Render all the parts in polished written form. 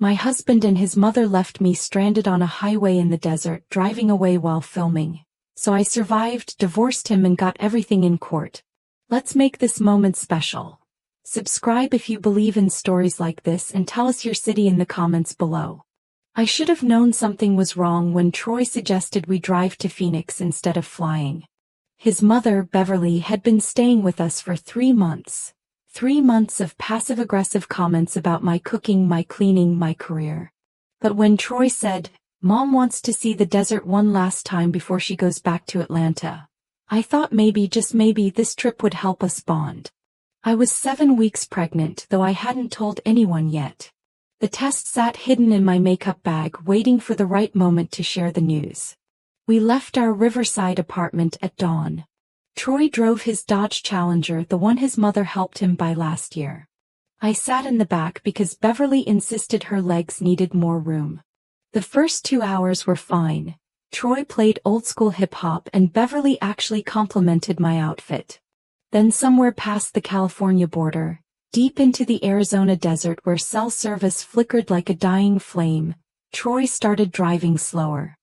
My husband and his mother left me stranded on a highway in the desert, driving away while filming. So I survived, divorced him, and got everything in court. Let's make this moment special. Subscribe if you believe in stories like this and tell us your city in the comments below. I should have known something was wrong when Troy suggested we drive to Phoenix instead of flying. His mother, Beverly, had been staying with us for 3 months. 3 months of passive-aggressive comments about my cooking, my cleaning, my career. But when Troy said, "Mom wants to see the desert one last time before she goes back to Atlanta," I thought maybe, just maybe, this trip would help us bond. I was 7 weeks pregnant, though I hadn't told anyone yet. The test sat hidden in my makeup bag, waiting for the right moment to share the news. We left our Riverside apartment at dawn. Troy drove his Dodge Challenger, the one his mother helped him buy last year. I sat in the back because Beverly insisted her legs needed more room. The first 2 hours were fine. Troy played old-school hip-hop and Beverly actually complimented my outfit. Then somewhere past the California border, deep into the Arizona desert where cell service flickered like a dying flame, Troy started driving slower.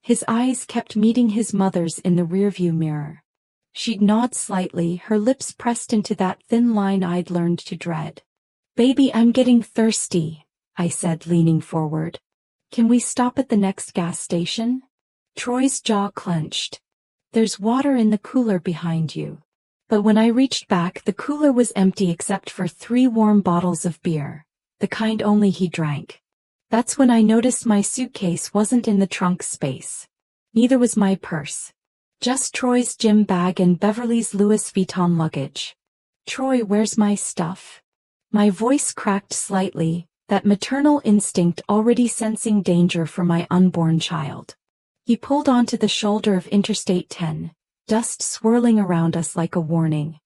His eyes kept meeting his mother's in the rearview mirror. She'd nod slightly, her lips pressed into that thin line I'd learned to dread. "Baby, I'm getting thirsty," I said, leaning forward. "Can we stop at the next gas station?" Troy's jaw clenched. "There's water in the cooler behind you." But when I reached back, the cooler was empty except for 3 warm bottles of beer, the kind only he drank. That's when I noticed my suitcase wasn't in the trunk space. Neither was my purse. Just Troy's gym bag and Beverly's Louis Vuitton luggage. "Troy, where's my stuff?" My voice cracked slightly, that maternal instinct already sensing danger for my unborn child. He pulled onto the shoulder of Interstate 10. Dust swirling around us like a warning.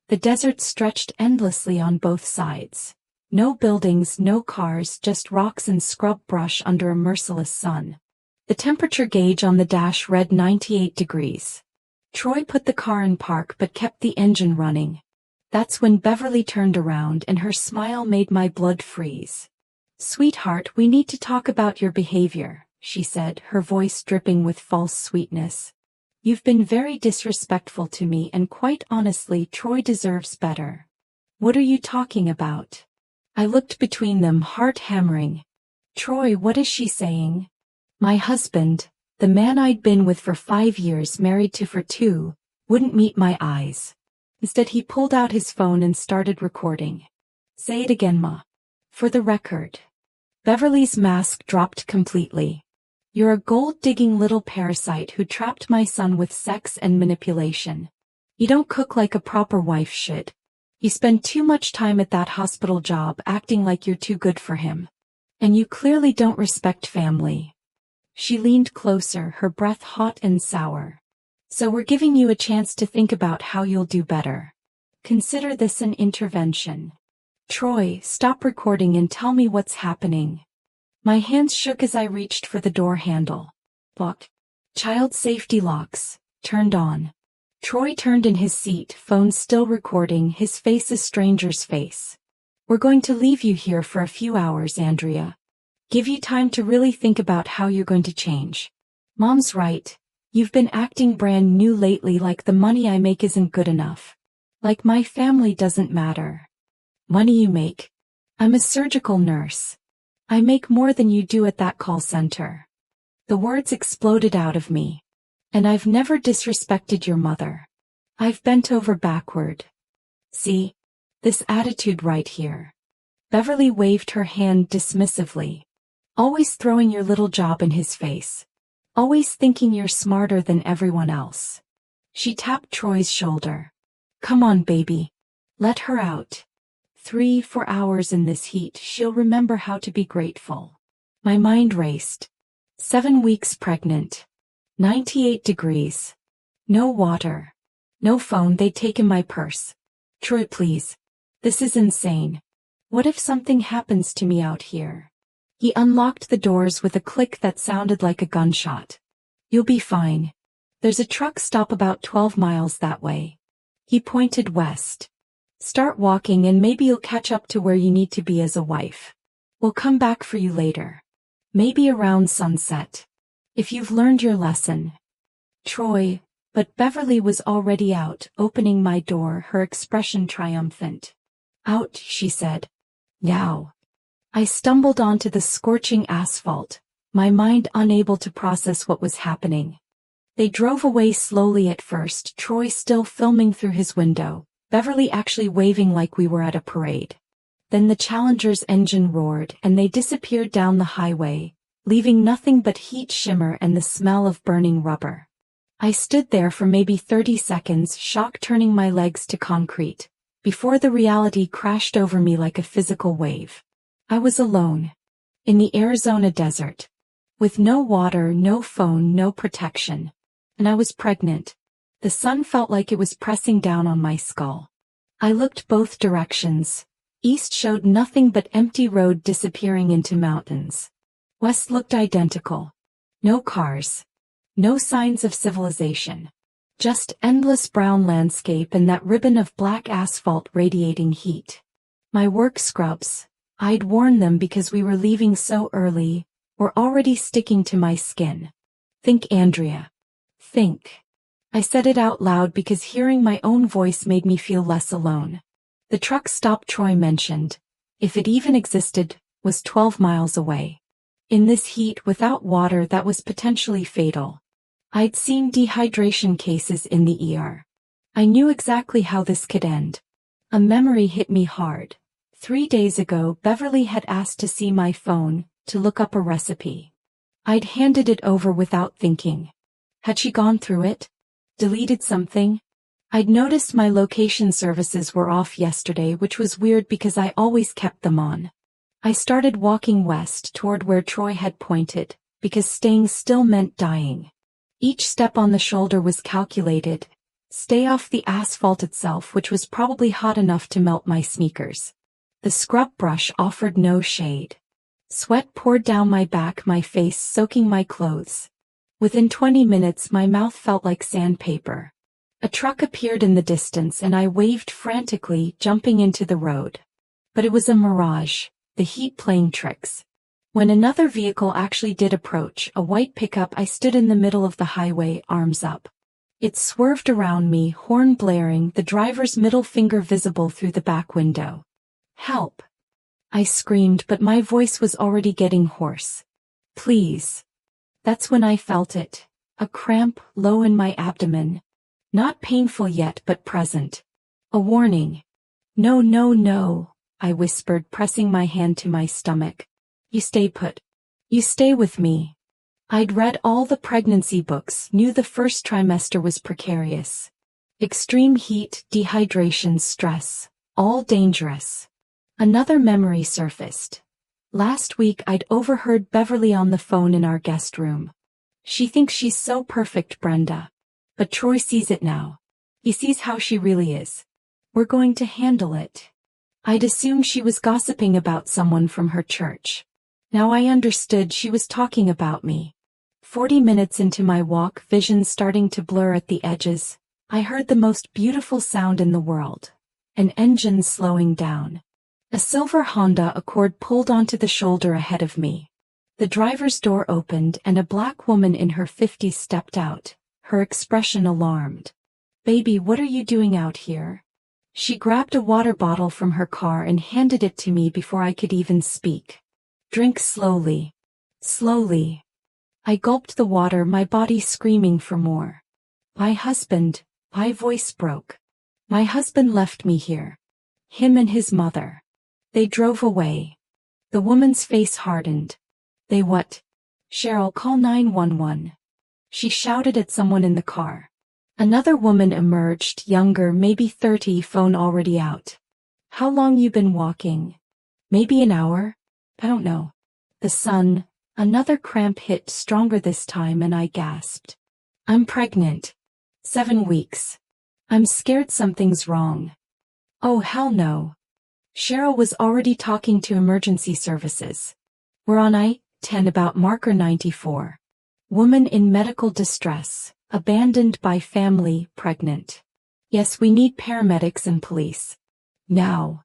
The desert stretched endlessly on both sides. No buildings, no cars, just rocks and scrub brush under a merciless sun. The temperature gauge on the dash read 98 degrees. Troy put the car in park but kept the engine running. That's when Beverly turned around and her smile made my blood freeze. "Sweetheart, we need to talk about your behavior," she said, her voice dripping with false sweetness. "You've been very disrespectful to me, and quite honestly, Troy deserves better." "What are you talking about?" I looked between them, heart hammering. "Troy, what is she saying?" My husband, the man I'd been with for 5 years, married to for 2, wouldn't meet my eyes. Instead, he pulled out his phone and started recording. "Say it again, Ma." "For the record." Beverly's mask dropped completely. "You're a gold-digging little parasite who trapped my son with sex and manipulation. You don't cook like a proper wife should. You spend too much time at that hospital job acting like you're too good for him. And you clearly don't respect family." She leaned closer, her breath hot and sour. "So we're giving you a chance to think about how you'll do better. Consider this an intervention. Troy, stop recording and tell me what's happening." My hands shook as I reached for the door handle. But child safety locks turned on. Troy turned in his seat, phone still recording, his face a stranger's face. "We're going to leave you here for a few hours, Andrea. Give you time to really think about how you're going to change. Mom's right. You've been acting brand new lately, like the money I make isn't good enough. Like my family doesn't matter." "Money you make? I'm a surgical nurse. I make more than you do at that call center." The words exploded out of me. "And I've never disrespected your mother. I've bent over backward. See? This attitude right here." Beverly waved her hand dismissively. "Always throwing your little job in his face. Always thinking you're smarter than everyone else." She tapped Troy's shoulder. "Come on, baby. Let her out. 3-4 hours in this heat, she'll remember how to be grateful." My mind raced. 7 weeks pregnant. 98 degrees. No water. No phone, they'd taken my purse. "Troy, please. This is insane. What if something happens to me out here?" He unlocked the doors with a click that sounded like a gunshot. "You'll be fine. There's a truck stop about 12 miles that way." He pointed west. "Start walking and maybe you'll catch up to where you need to be as a wife." We'll come back for you later. Maybe around sunset. If you've learned your lesson. Troy, but Beverly was already out, opening my door, her expression triumphant. Out, she said. Now. I stumbled onto the scorching asphalt, my mind unable to process what was happening. They drove away slowly at first, Troy still filming through his window, Beverly actually waving like we were at a parade. Then the Challenger's engine roared and they disappeared down the highway, leaving nothing but heat shimmer and the smell of burning rubber. I stood there for maybe 30 seconds, shock turning my legs to concrete, before the reality crashed over me like a physical wave. I was alone. In the Arizona desert. With no water, no phone, no protection. And I was pregnant. The sun felt like it was pressing down on my skull. I looked both directions. East showed nothing but empty road disappearing into mountains. West looked identical. No cars. No signs of civilization. Just endless brown landscape and that ribbon of black asphalt radiating heat. My work scrubs, I'd worn them because we were leaving so early, were already sticking to my skin. Think, Andrea. Think. I said it out loud because hearing my own voice made me feel less alone. The truck stop Troy mentioned, if it even existed, was 12 miles away. In this heat without water that was potentially fatal. I'd seen dehydration cases in the ER. I knew exactly how this could end. A memory hit me hard. 3 days ago, Beverly had asked to see my phone, to look up a recipe. I'd handed it over without thinking. Had she gone through it? Deleted something? I'd noticed my location services were off yesterday, which was weird because I always kept them on. I started walking west toward where Troy had pointed, because staying still meant dying. Each step on the shoulder was calculated. Stay off the asphalt itself, which was probably hot enough to melt my sneakers. The scrub brush offered no shade. Sweat poured down my back, my face soaking my clothes. Within 20 minutes my mouth felt like sandpaper. A truck appeared in the distance and I waved frantically, jumping into the road. But it was a mirage, the heat playing tricks. When another vehicle actually did approach, a white pickup, I stood in the middle of the highway, arms up. It swerved around me, horn blaring, the driver's middle finger visible through the back window. Help! I screamed, but my voice was already getting hoarse. Please. That's when I felt it. A cramp, low in my abdomen. Not painful yet, but present. A warning. No, no, no, I whispered, pressing my hand to my stomach. You stay put. You stay with me. I'd read all the pregnancy books, knew the first trimester was precarious. Extreme heat, dehydration, stress, all dangerous. Another memory surfaced. Last week I'd overheard Beverly on the phone in our guest room. She thinks she's so perfect, Brenda. But Troy sees it now. He sees how she really is. We're going to handle it. I'd assumed she was gossiping about someone from her church. Now I understood she was talking about me. 40 minutes into my walk, vision starting to blur at the edges, I heard the most beautiful sound in the world. An engine slowing down. A silver Honda Accord pulled onto the shoulder ahead of me. The driver's door opened and a black woman in her 50s stepped out, her expression alarmed. Baby, what are you doing out here? She grabbed a water bottle from her car and handed it to me before I could even speak. Drink slowly. Slowly. I gulped the water, my body screaming for more. My husband, my voice broke. My husband left me here. Him and his mother. They drove away. The woman's face hardened. They what? Cheryl, call 911. She shouted at someone in the car. Another woman emerged, younger, maybe 30, phone already out. How long you been walking? Maybe an hour? I don't know. The sun. Another cramp hit, stronger this time, and I gasped. I'm pregnant. 7 weeks. I'm scared something's wrong. Oh, hell no. Cheryl was already talking to emergency services. We're on I-10 about marker 94. Woman in medical distress, abandoned by family, pregnant. Yes, we need paramedics and police. Now.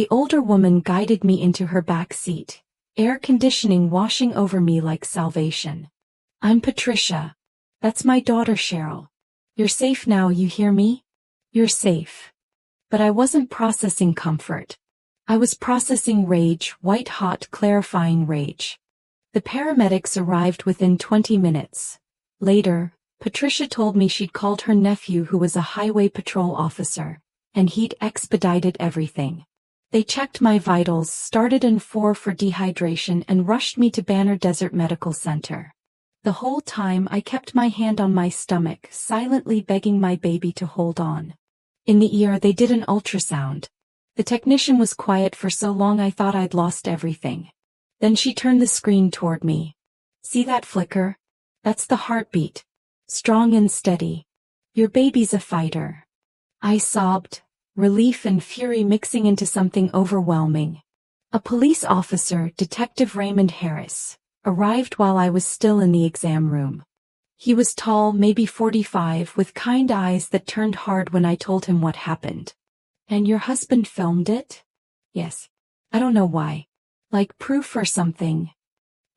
The older woman guided me into her back seat, air conditioning washing over me like salvation. I'm Patricia. That's my daughter Cheryl. You're safe now, you hear me? You're safe. But I wasn't processing comfort. I was processing rage, white-hot, clarifying rage. The paramedics arrived within 20 minutes. Later, Patricia told me she'd called her nephew who was a highway patrol officer, and he'd expedited everything. They checked my vitals, started an 4 for dehydration and rushed me to Banner Desert Medical Center. The whole time I kept my hand on my stomach, silently begging my baby to hold on. In the ER they did an ultrasound. The technician was quiet for so long I thought I'd lost everything. Then she turned the screen toward me. See that flicker? That's the heartbeat. Strong and steady. Your baby's a fighter. I sobbed, relief and fury mixing into something overwhelming. A police officer, Detective Raymond Harris, arrived while I was still in the exam room. He was tall, maybe 45, with kind eyes that turned hard when I told him what happened. And your husband filmed it? Yes. I don't know why. Like proof or something.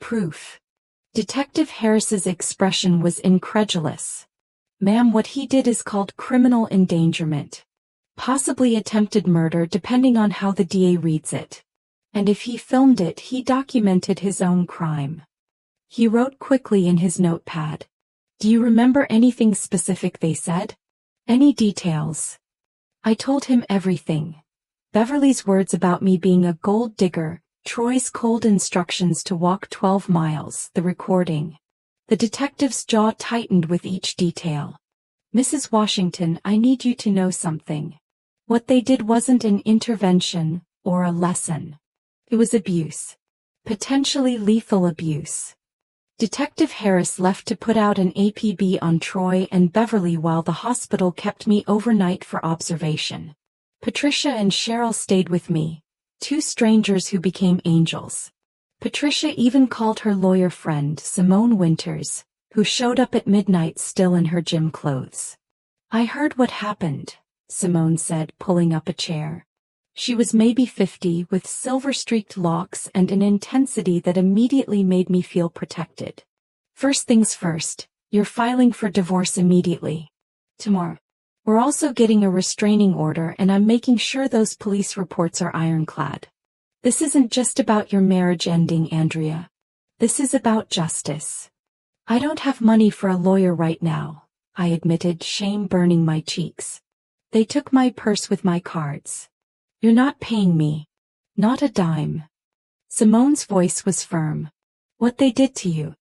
Proof. Detective Harris's expression was incredulous. Ma'am, what he did is called criminal endangerment. Possibly attempted murder depending on how the DA reads it. And if he filmed it, he documented his own crime. He wrote quickly in his notepad. Do you remember anything specific they said? Any details? I told him everything. Beverly's words about me being a gold digger, Troy's cold instructions to walk 12 miles, the recording. The detective's jaw tightened with each detail. Mrs. Washington, I need you to know something. What they did wasn't an intervention or a lesson. It was abuse. Potentially lethal abuse. Detective Harris left to put out an APB on Troy and Beverly while the hospital kept me overnight for observation. Patricia and Cheryl stayed with me, 2 strangers who became angels. Patricia even called her lawyer friend, Simone Winters, who showed up at midnight still in her gym clothes. I heard what happened, Simone said, pulling up a chair. She was maybe 50, with silver-streaked locks and an intensity that immediately made me feel protected. First things first, you're filing for divorce immediately. Tomorrow. We're also getting a restraining order and I'm making sure those police reports are ironclad. This isn't just about your marriage ending, Andrea. This is about justice. I don't have money for a lawyer right now, I admitted, shame burning my cheeks. They took my purse with my cards. You're not paying me. Not a dime. Simone's voice was firm. What they did to you.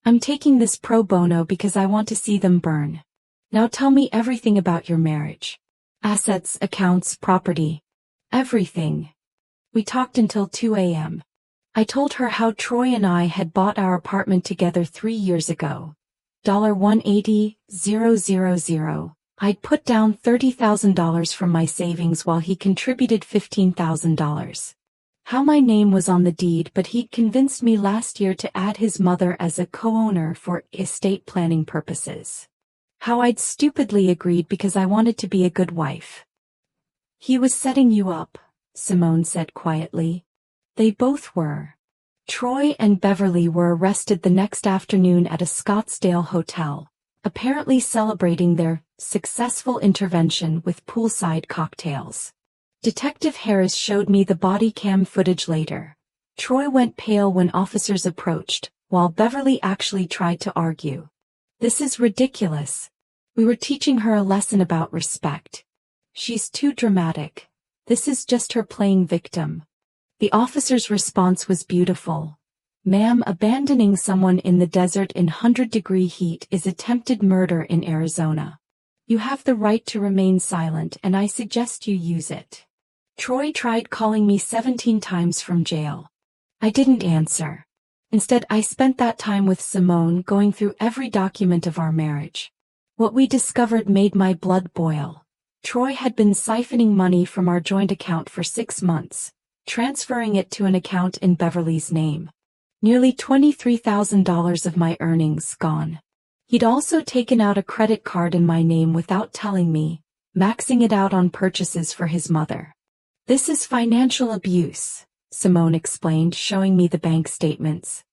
I'm taking this pro bono because I want to see them burn. Now tell me everything about your marriage. Assets, accounts, property. Everything. We talked until 2 a.m. I told her how Troy and I had bought our apartment together 3 years ago. $180,000. I'd put down $30,000 from my savings while he contributed $15,000. How my name was on the deed, but he'd convinced me last year to add his mother as a co-owner for estate planning purposes. How I'd stupidly agreed because I wanted to be a good wife. He was setting you up, Simone said quietly. They both were. Troy and Beverly were arrested the next afternoon at a Scottsdale hotel, apparently celebrating their successful intervention with poolside cocktails. Detective Harris showed me the body cam footage later. Troy went pale when officers approached, while Beverly actually tried to argue. This is ridiculous. We were teaching her a lesson about respect. She's too dramatic. This is just her playing victim. The officer's response was beautiful. Ma'am, abandoning someone in the desert in 100-degree heat is attempted murder in Arizona. You have the right to remain silent and I suggest you use it. Troy tried calling me 17 times from jail. I didn't answer. Instead, I spent that time with Simone going through every document of our marriage. What we discovered made my blood boil. Troy had been siphoning money from our joint account for 6 months, transferring it to an account in Beverly's name. Nearly $23,000 of my earnings gone. He'd also taken out a credit card in my name without telling me, maxing it out on purchases for his mother. This is financial abuse, Simone explained, showing me the bank statements.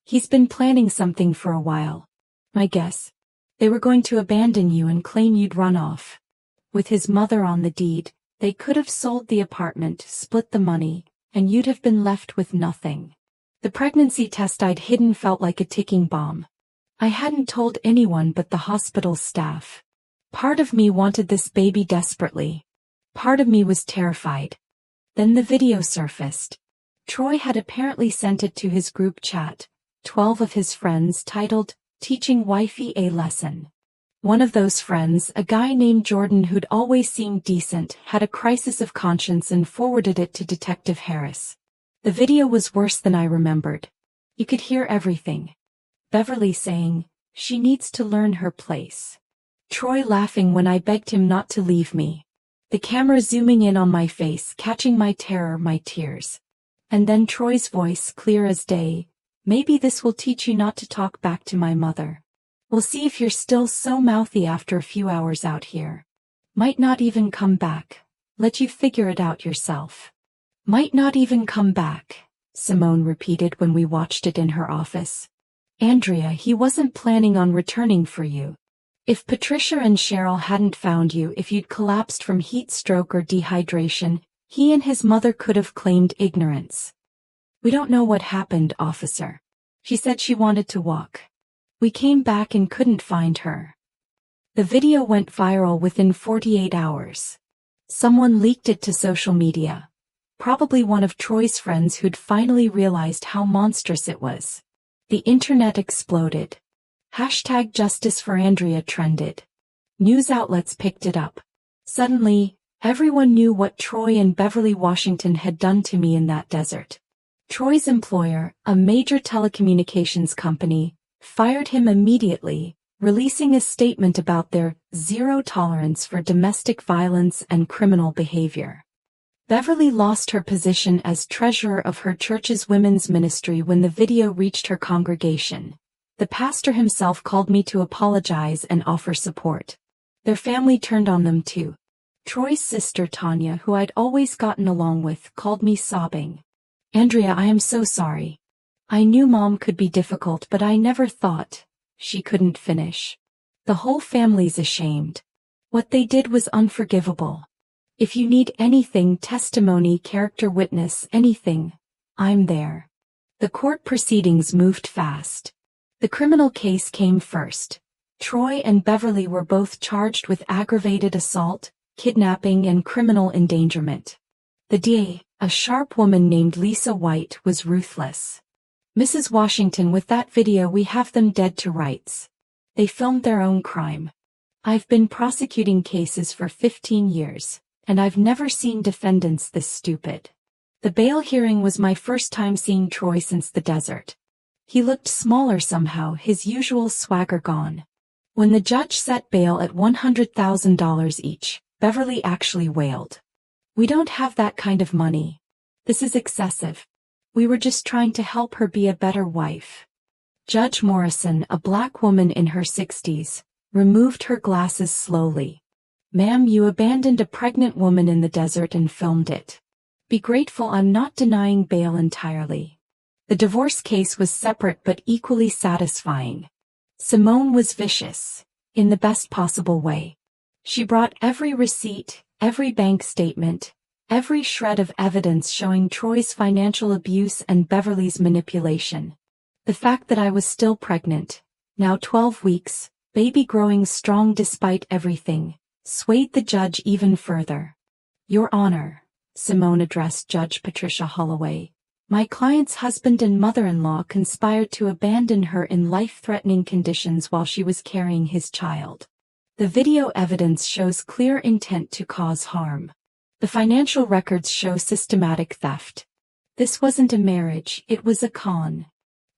He's been planning something for a while. I guess. They were going to abandon you and claim you'd run off. With his mother on the deed, they could have sold the apartment, split the money, and you'd have been left with nothing. The pregnancy test I'd hidden felt like a ticking bomb. I hadn't told anyone but the hospital staff. Part of me wanted this baby desperately. Part of me was terrified. Then the video surfaced. Troy had apparently sent it to his group chat, 12 of his friends, titled, "Teaching Wifey a Lesson." One of those friends, a guy named Jordan who'd always seemed decent, had a crisis of conscience and forwarded it to Detective Harris. The video was worse than I remembered. You could hear everything. Beverly saying, "She needs to learn her place." Troy laughing when I begged him not to leave me. The camera zooming in on my face, catching my terror, my tears. And then Troy's voice, clear as day, "Maybe this will teach you not to talk back to my mother. We'll see if you're still so mouthy after a few hours out here. Might not even come back. Let you figure it out yourself." "Might not even come back," Simone repeated when we watched it in her office. "Andrea, he wasn't planning on returning for you. If Patricia and Cheryl hadn't found you, if you'd collapsed from heat stroke or dehydration, he and his mother could have claimed ignorance." "We don't know what happened, officer. She said she wanted to walk. We came back and couldn't find her." The video went viral within 48 hours. Someone leaked it to social media. Probably one of Troy's friends who'd finally realized how monstrous it was. The internet exploded. Hashtag Justice for Andrea trended. News outlets picked it up. Suddenly, everyone knew what Troy and Beverly Washington had done to me in that desert. Troy's employer, a major telecommunications company, fired him immediately, releasing a statement about their zero tolerance for domestic violence and criminal behavior. Beverly lost her position as treasurer of her church's women's ministry when the video reached her congregation. The pastor himself called me to apologize and offer support. Their family turned on them too. Troy's sister Tanya, who I'd always gotten along with, called me sobbing. "Andrea, I am so sorry. I knew Mom could be difficult, but I never thought..." She couldn't finish. "The whole family's ashamed. What they did was unforgivable. If you need anything, testimony, character witness, anything, I'm there." The court proceedings moved fast. The criminal case came first. Troy and Beverly were both charged with aggravated assault, kidnapping, and criminal endangerment. The DA, a sharp woman named Lisa White, was ruthless. "Mrs. Washington, with that video we have them dead to rights. They filmed their own crime. I've been prosecuting cases for 15 years, and I've never seen defendants this stupid." The bail hearing was my first time seeing Troy since the desert. He looked smaller somehow, his usual swagger gone. When the judge set bail at $100,000 each, Beverly actually wailed. "We don't have that kind of money. This is excessive. We were just trying to help her be a better wife." Judge Morrison, a black woman in her 60s, removed her glasses slowly. "Ma'am, you abandoned a pregnant woman in the desert and filmed it. Be grateful I'm not denying bail entirely." The divorce case was separate but equally satisfying. Simone was vicious, in the best possible way. She brought every receipt, every bank statement, every shred of evidence showing Troy's financial abuse and Beverly's manipulation. The fact that I was still pregnant, now 12 weeks, baby growing strong despite everything, swayed the judge even further. "Your Honor," Simone addressed Judge Patricia Holloway, "my client's husband and mother-in-law conspired to abandon her in life-threatening conditions while she was carrying his child. The video evidence shows clear intent to cause harm. The financial records show systematic theft. This wasn't a marriage, it was a con."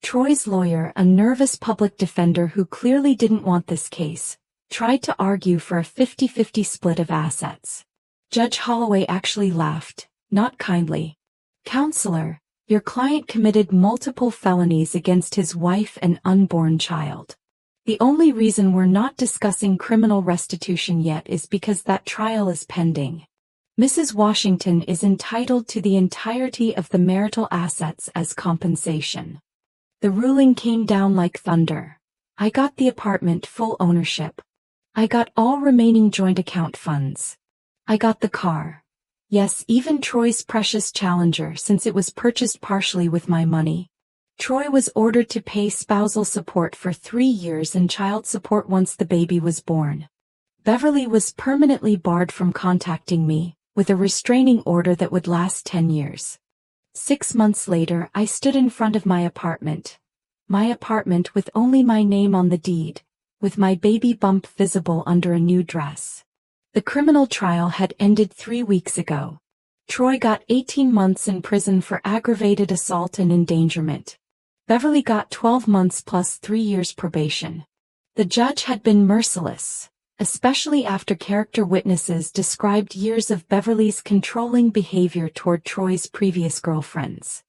Troy's lawyer, a nervous public defender who clearly didn't want this case, tried to argue for a 50-50 split of assets. Judge Holloway actually laughed, not kindly. "Counselor, your client committed multiple felonies against his wife and unborn child. The only reason we're not discussing criminal restitution yet is because that trial is pending. Mrs. Washington is entitled to the entirety of the marital assets as compensation. The ruling came down like thunder. I got the apartment full ownership. I got all remaining joint account funds. I got the car. Yes, even Troy's precious Challenger, since it was purchased partially with my money. Troy was ordered to pay spousal support for 3 years and child support once the baby was born. Beverly was permanently barred from contacting me, with a restraining order that would last 10 years. 6 months later, I stood in front of my apartment. My apartment with only my name on the deed, with my baby bump visible under a new dress. The criminal trial had ended 3 weeks ago. Troy got 18 months in prison for aggravated assault and endangerment. Beverly got 12 months plus 3 years probation. The judge had been merciless, especially after character witnesses described years of Beverly's controlling behavior toward Troy's previous girlfriends.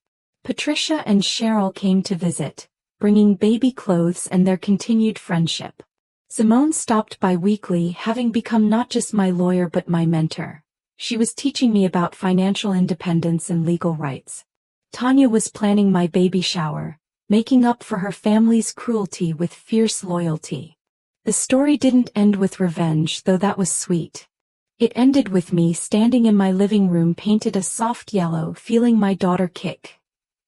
Patricia and Cheryl came to visit, bringing baby clothes and their continued friendship. Simone stopped by weekly, having become not just my lawyer but my mentor. She was teaching me about financial independence and legal rights. Tanya was planning my baby shower, making up for her family's cruelty with fierce loyalty. The story didn't end with revenge, though that was sweet. It ended with me standing in my living room painted a soft yellow, feeling my daughter kick.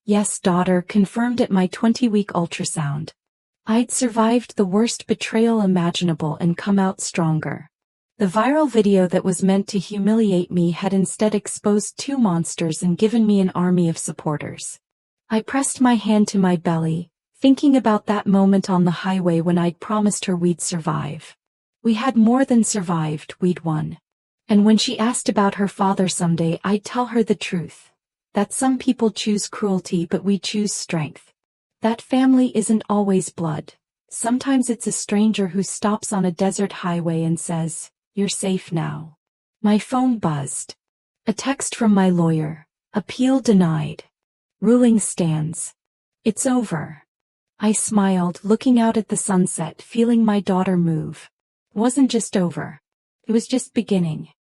Yes, daughter, confirmed at my 20-week ultrasound. I'd survived the worst betrayal imaginable and come out stronger. The viral video that was meant to humiliate me had instead exposed 2 monsters and given me an army of supporters. I pressed my hand to my belly, thinking about that moment on the highway when I'd promised her we'd survive. We had more than survived, we'd won. And when she asked about her father someday, I'd tell her the truth. That some people choose cruelty but we choose strength. That family isn't always blood. Sometimes it's a stranger who stops on a desert highway and says, "You're safe now." My phone buzzed. A text from my lawyer. Appeal denied. Ruling stands. It's over. I smiled, looking out at the sunset, feeling my daughter move. It wasn't just over. It was just beginning.